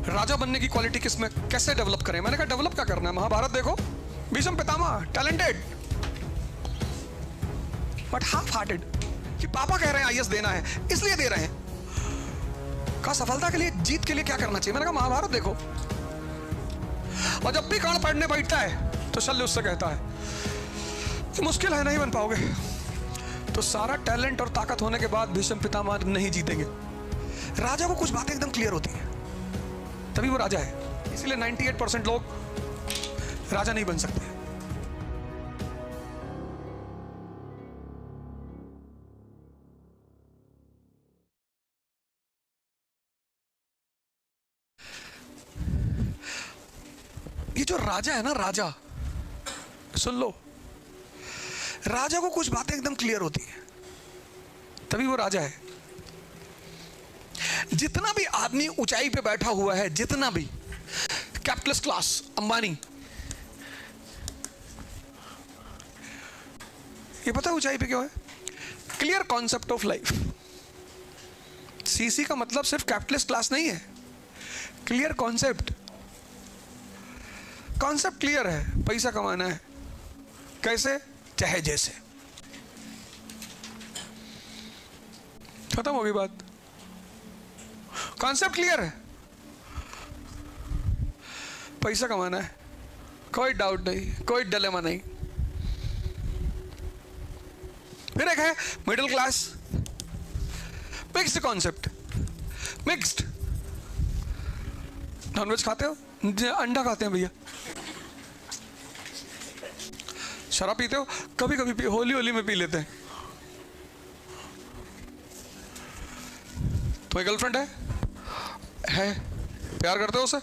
राजा बनने की क्वालिटी किसमें, कैसे डेवलप करें? मैंने कहा डेवलप क्या करना है, महाभारत देखो, Bhishma Pitamah talented but half hearted, कि पापा कह रहे हैं आईएएस देना है इसलिए दे रहे हैं। कहा सफलता के लिए, जीत के लिए क्या करना चाहिए? मैंने कहा महाभारत देखो। और जब भी कर्ण पढ़ने बैठता है तो शल्य उससे कहता है कि मुश्किल है, नहीं बन पाओगे। तो सारा टैलेंट और ताकत होने के बाद भीष्म पितामह नहीं जीतेंगे। राजा को कुछ बातें एकदम क्लियर होती है, तभी वो राजा है। इसीलिए 98% लोग राजा नहीं बन सकते। ये जो राजा है ना, राजा, सुन लो, राजा को कुछ बातें एकदम क्लियर होती है, तभी वो राजा है। जितना भी आदमी ऊंचाई पे बैठा हुआ है, जितना भी कैपिटलिस्ट क्लास, अंबानी, ये पता है ऊंचाई पे क्यों है? Clear concept of life. CC का मतलब सिर्फ कैपिटलिस्ट क्लास नहीं है, क्लियर कॉन्सेप्ट। कॉन्सेप्ट क्लियर है, पैसा कमाना है, कैसे? चाहे जैसे। खत्म होगी बात। कॉन्सेप्ट क्लियर है, पैसा कमाना है, कोई डाउट नहीं, कोई डिलेमा नहीं। फिर एक है middle class, mixed concept. Mixed, non veg खाते हो, अंडा खाते हैं भैया, शराब पीते हो, कभी कभी होली होली में पी लेते हैं। तुम्हारी गर्लफ्रेंड है, प्यार करते हो उसे?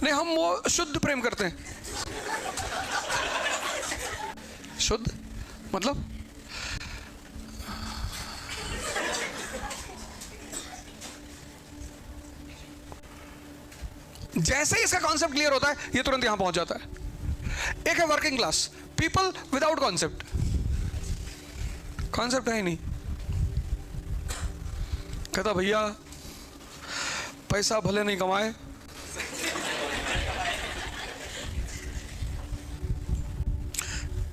नहीं, हम वो शुद्ध प्रेम करते हैं। शुद्ध मतलब जैसे ही इसका कॉन्सेप्ट क्लियर होता है, ये तुरंत यहां पहुंच जाता है। एक है working class, people without concept. Concept है ही नहीं, कहता भैया पैसा भले नहीं कमाए,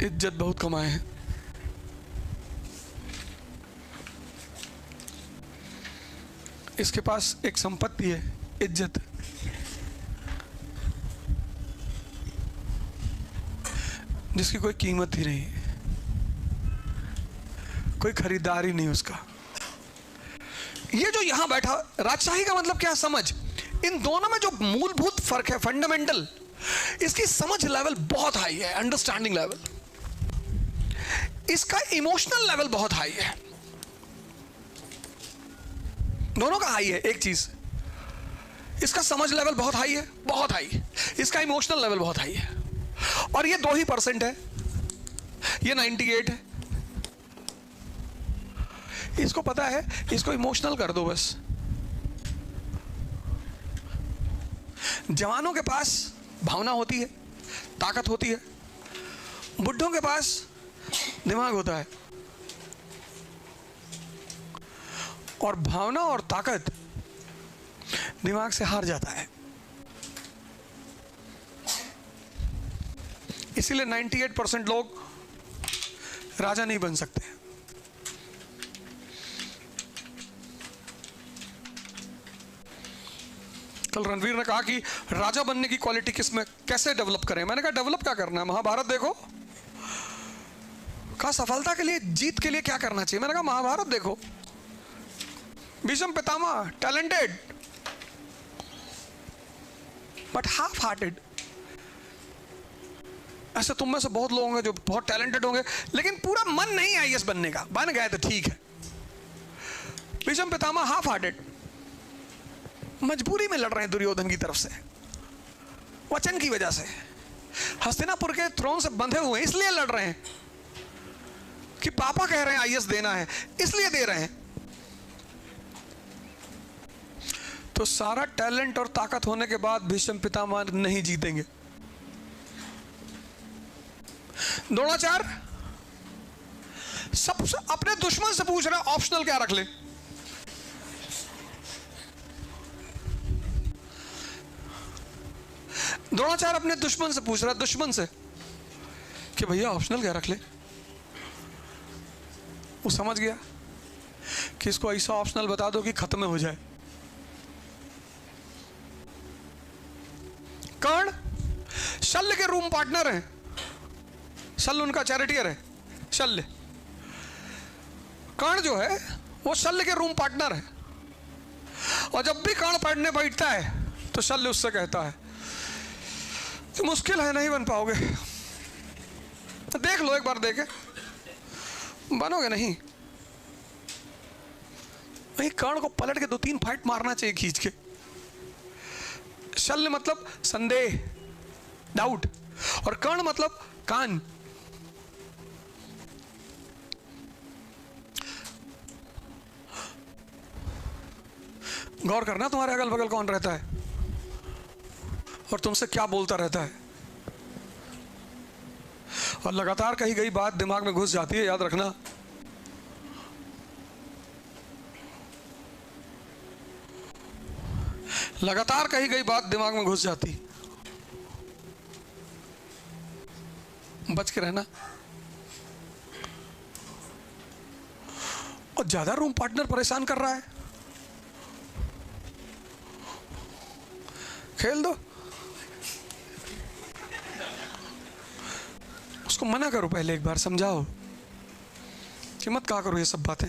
इज्जत बहुत कमाए हैं। इसके पास एक संपत्ति है, इज्जत। जिसकी कोई कीमत ही नहीं, कोई खरीदार ही नहीं उसका। ये जो यहां बैठा, राजशाही का मतलब क्या? समझ। इन दोनों में जो मूलभूत फर्क है, फंडामेंटल, इसकी समझ लेवल बहुत हाई है, अंडरस्टैंडिंग लेवल। इसका इमोशनल लेवल बहुत हाई है। दोनों का हाई है एक चीज। इसका समझ लेवल बहुत हाई है, बहुत हाई। इसका इमोशनल लेवल बहुत हाई है। और ये 2% है, ये 98 है। इसको पता है, इसको इमोशनल कर दो बस। जवानों के पास भावना होती है, ताकत होती है, बुढ़ों के पास दिमाग होता है। और भावना और ताकत दिमाग से हार जाता है। इसीलिए 98% लोग राजा नहीं बन सकते। कल रणवीर ने कहा कि राजा बनने की क्वालिटी किसमें, कैसे डेवलप करें? मैंने कहा डेवलप क्या करना है, महाभारत देखो। कहा सफलता के लिए, जीत के लिए क्या करना चाहिए? मैंने कहा महाभारत देखो, Bhishma Pitamah talented but half hearted. ऐसे तुम में से बहुत लोग होंगे जो बहुत टैलेंटेड होंगे, लेकिन पूरा मन नहीं आईएएस बनने का। बन गए तो ठीक है। भीष्म पितामह हाफ हार्टेड, मजबूरी में लड़ रहे हैं दुर्योधन की तरफ से, वचन की वजह से। हस्तिनापुर के थ्रोन से बंधे हुए इसलिए लड़ रहे हैं कि पापा कह रहे हैं आईएएस देना है, इसलिए दे रहे हैं। तो सारा टैलेंट और ताकत होने के बाद भीष्म पितामह नहीं जीतेंगे। द्रोणाचार्य सबसे अपने दुश्मन से पूछ रहे ऑप्शनल क्या रख ले। द्रोणाचार्य अपने दुश्मन से पूछ रहा है, दुश्मन से, कि भैया ऑप्शनल क्या रख ले। वो समझ गया कि इसको ऐसा ऑप्शनल बता दो कि खत्म हो जाए। कर्ण शल्य के रूम पार्टनर हैं, शल्य उनका चैरिटियर है। शल्य, कर्ण जो है वो शल्य के रूम पार्टनर है, और जब भी कर्ण पढ़ने बैठता है तो शल्य उससे कहता है कि मुश्किल है, नहीं बन पाओगे, तो देख लो एक बार, देखे बनोगे नहीं। वही कर्ण को पलट के 2-3 फाइट मारना चाहिए खींच के। शल्य मतलब संदेह, डाउट, और कर्ण मतलब कान। गौर करना तुम्हारे अगल बगल कौन रहता है और तुमसे क्या बोलता रहता है, और लगातार कही गई बात दिमाग में घुस जाती है, याद रखना। लगातार कही गई बात दिमाग में घुस जाती, बच के रहना। और ज्यादा रूम पार्टनर परेशान कर रहा है, खेल दो उसको, मना करो पहले, एक बार समझाओ कि मत कहा करो ये सब बातें।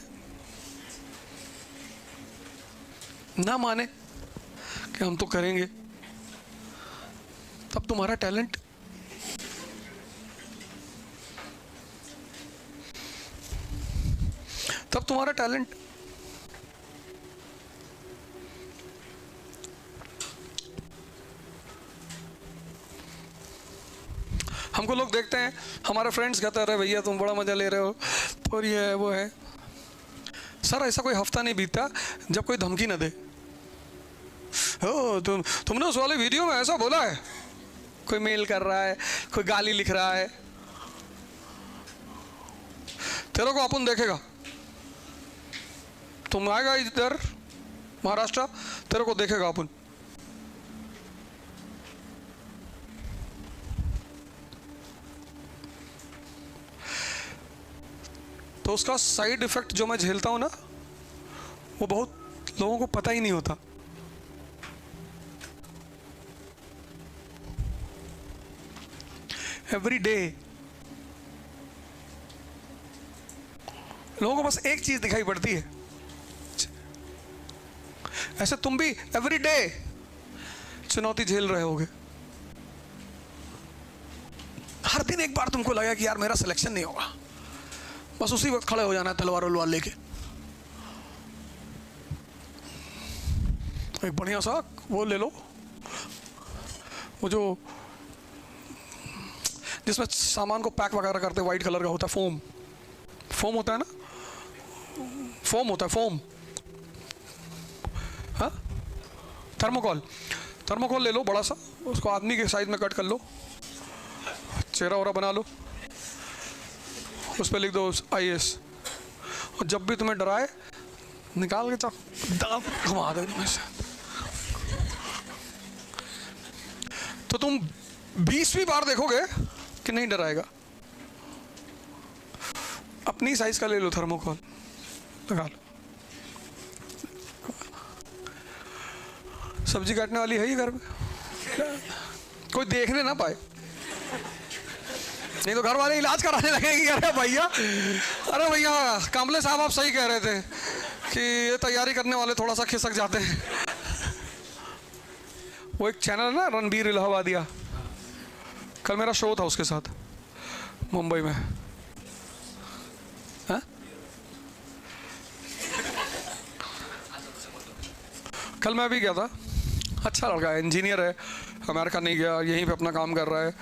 ना माने कि हम तो करेंगे, तब तुम्हारा टैलेंट, तब तुम्हारा टैलेंट। हमको लोग देखते हैं, हमारे फ्रेंड्स कहते हैं, अरे भैया तुम बड़ा मजा ले रहे हो, और ये है वो है। सर ऐसा कोई हफ्ता नहीं बीतता जब कोई धमकी ना दे। ओ तुमने उस वाले वीडियो में ऐसा बोला है, कोई मेल कर रहा है, कोई गाली लिख रहा है, तेरे को अपन देखेगा। तुम आएगा इधर महाराष्ट्र, तेरे को देखेगा अपन। तो उसका साइड इफेक्ट जो मैं झेलता हूं ना, वो बहुत लोगों को पता ही नहीं होता। एवरी डे लोगों को बस एक चीज दिखाई पड़ती है, ऐसे तुम भी एवरी डे चुनौती झेल रहे होगे। हर दिन एक बार तुमको लगा कि यार मेरा सिलेक्शन नहीं होगा, बस उसी वक्त खड़े हो जाना है तलवार उलवार लेके। एक बढ़िया सा वो ले लो, वो जो जिसमें सामान को पैक वगैरह करते, व्हाइट कलर का होता है, फोम, फोम होता है ना, फोम होता है, फोम, हाँ, थर्मोकॉल, थर्मोकॉल ले लो बड़ा सा, उसको आदमी के साइज में कट कर लो, चेहरा वरा बना लो, उस पर लिख दो IAS, और जब भी तुम्हें डराए निकाल के चाक दाब घुमा दो में से। तो तुम 20वीं बार देखोगे कि नहीं डराएगा। अपनी साइज का ले लो थर्मोकॉल, लगा लो। सब्जी काटने वाली है ही घर में, कोई देखने ना पाए, नहीं तो घर वाले इलाज कराने लगेंगे। अरे भैया, अरे भैया कामले साहब आप सही कह रहे थे कि ये तैयारी करने वाले थोड़ा सा खिसक जाते हैं। वो एक चैनल है ना रणबीर इलाहाबादिया, कल मेरा शो था उसके साथ मुंबई में। हा? कल मैं भी गया था, अच्छा लड़का है, इंजीनियर है, अमेरिका नहीं गया, यहीं पे अपना काम कर रहा है।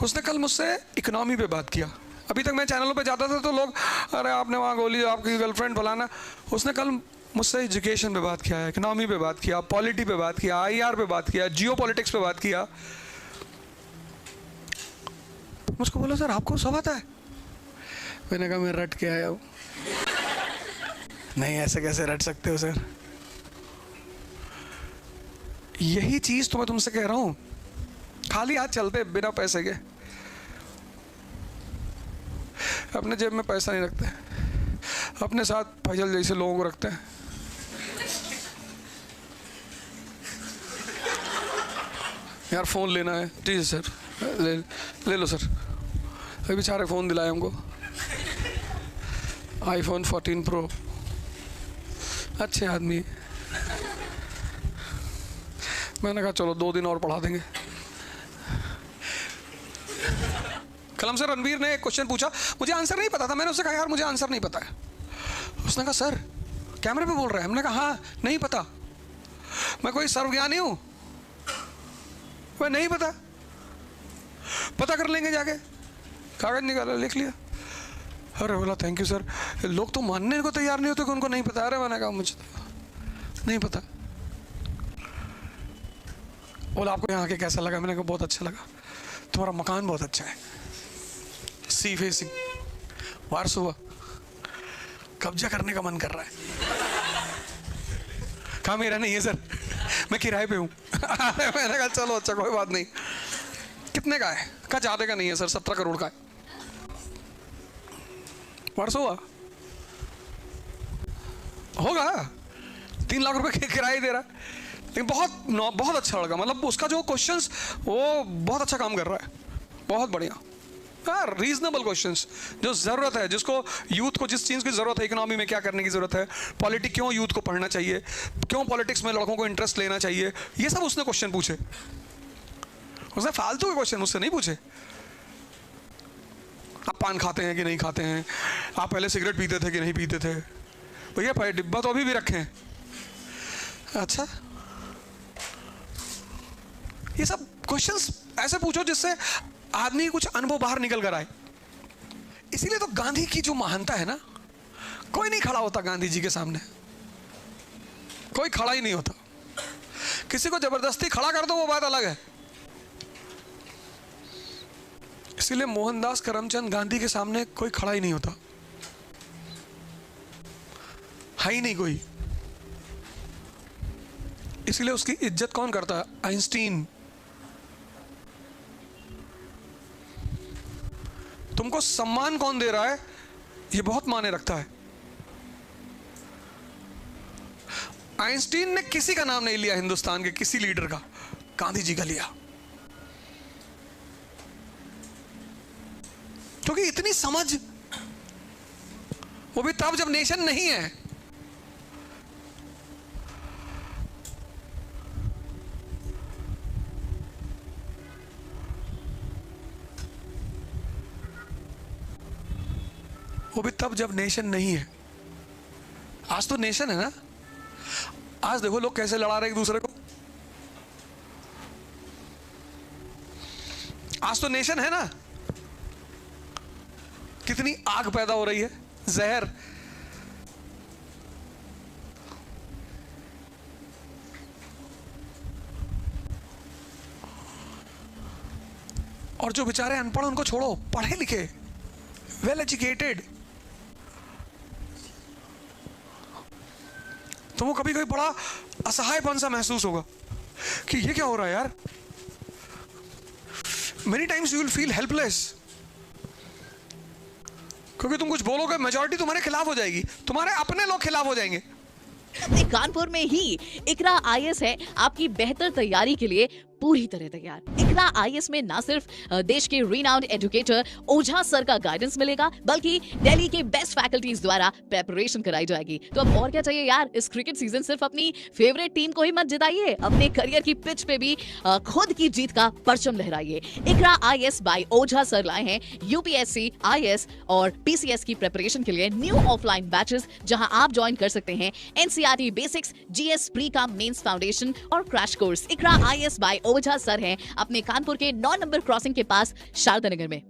उसने कल मुझसे इकोनॉमी पे बात किया। अभी तक मैं चैनलों पे जाता था तो लोग, अरे आपने वहाँ गोली, आपकी गर्लफ्रेंड फलाना। उसने कल मुझसे एजुकेशन पे बात किया, इकोनॉमी पे बात किया, पॉलिटी पे बात किया, IR पे बात किया, जियो पॉलिटिक्स पे बात किया। मुझको बोला सर आपको सब आता है? मैंने कहा मैं रट के आया हूँ। नहीं ऐसे कैसे रट सकते हो सर? यही चीज तो मैं तुमसे कह रहा हूं खाली हाथ चलते बिना पैसे के, अपने जेब में पैसा नहीं रखते, अपने साथ फैजल जैसे लोगों को रखते हैं। यार फ़ोन लेना है, ठीक है सर, ले लो सर। अभी बेचारे फ़ोन दिलाए हमको, iPhone 14 Pro, अच्छे आदमी। मैंने कहा चलो 2 दिन और पढ़ा देंगे। कलम से रणवीर ने एक क्वेश्चन पूछा, मुझे आंसर नहीं पता था। मैंने उससे कहा यार मुझे आंसर नहीं पता है। उसने कहा सर कैमरे पे बोल रहे हैं। हमने कहा हाँ नहीं पता, मैं कोई सर्वज्ञानी हूं, मैं नहीं पता, पता कर लेंगे जाके। कागज निकाला, लिख लिया। अरे बोला थैंक यू सर। लोग तो मानने को तैयार नहीं होते कि उनको नहीं पता। अरे मैंने कहा मुझे नहीं पता। बोला आपको यहाँ आके कैसा लगा? मैंने कहा बहुत अच्छा लगा, तुम्हारा मकान बहुत अच्छा है, सी फेसिंग, वारसोवा, कब्जा करने का मन कर रहा है। कहा मेरा नहीं है सर, मैं किराए पे हूँ। मैंने कहा चलो अच्छा कोई बात नहीं। कितने का है? कहा ज्यादा का नहीं है सर, 17 करोड़ का है। वारसोवा होगा, 3 लाख रुपए किराया दे रहा है। लेकिन बहुत अच्छा लगा, मतलब उसका जो क्वेश्चंस वो बहुत अच्छा काम कर रहा है, बहुत बढ़िया। यार रीजनेबल क्वेश्चंस जो जरूरत है, जिसको यूथ को जिस चीज़ की जरूरत है, इकोनॉमी में क्या करने की जरूरत है, पॉलिटिक्स क्यों यूथ को पढ़ना चाहिए, क्यों पॉलिटिक्स में लड़कों को इंटरेस्ट लेना चाहिए, ये सब उसने क्वेश्चन पूछे। उसने फालतू के क्वेश्चन मुझसे नहीं पूछे। आप पान खाते हैं कि नहीं खाते हैं, आप पहले सिगरेट पीते थे कि नहीं पीते थे, भैया डिब्बा तो अभी भी रखे हैं। अच्छा, ये सब क्वेश्चंस ऐसे पूछो जिससे आदमी कुछ अनुभव बाहर निकल कर आए। इसीलिए तो गांधी की जो महानता है ना, कोई नहीं खड़ा होता गांधी जी के सामने, कोई खड़ा ही नहीं होता। किसी को जबरदस्ती खड़ा कर दो वो बात अलग है। इसीलिए मोहनदास करमचंद गांधी के सामने कोई खड़ा ही नहीं होता, है ही नहीं कोई। इसलिए उसकी इज्जत कौन करता है? आइंस्टीन। तुमको सम्मान कौन दे रहा है, ये बहुत मायने रखता है। आइंस्टीन ने किसी का नाम नहीं लिया हिंदुस्तान के किसी लीडर का, गांधी जी का लिया, क्योंकि इतनी समझ, वो भी तब जब नेशन नहीं है। वो भी तब जब नेशन नहीं है। आज तो नेशन है ना। आज देखो लोग कैसे लड़ा रहे एक दूसरे को। आज तो नेशन है ना। कितनी आग पैदा हो रही है, जहर। और जो बेचारे अनपढ़ उनको छोड़ो, पढ़े लिखे, वेल एजुकेटेड, तुमको कभी कभी बड़ा असहायपन सा महसूस होगा कि ये क्या हो रहा है यार। Many times you will feel helpless, क्योंकि तुम कुछ बोलोगे मेजॉरिटी तुम्हारे खिलाफ हो जाएगी, तुम्हारे अपने लोग खिलाफ हो जाएंगे। अपने कानपुर में ही इकरा आईएएस है आपकी बेहतर तैयारी के लिए पूरी तरह तैयार। इकरा आईएएस में ना सिर्फ देश के रिनाउंड एजुकेटर ओझा सर का गाइडेंस मिलेगा, बल्कि दिल्ली के बेस्ट फैकल्टीज द्वारा प्रेपरेशन कराई जाएगी। तो अब और क्या चाहिए यार। इस क्रिकेट सीजन सिर्फ अपनी फेवरेट टीम को ही मत जिताइए, अपने करियर की पिच पे भी खुद की जीत का परचम लहराइए। इकरा आईएएस बाय ओझा सर लाए हैं यूपीएससी, आईएएस और पीसीएस की प्रेपरेशन के लिए न्यू ऑफलाइन बैचेस, जहां आप ज्वाइन कर सकते हैं NCERT basics, GS pre cum mains foundation और crash course. Iqra IAS by Ojha sir हैं अपने कानपुर के 9 नंबर क्रॉसिंग के पास शारदा नगर में।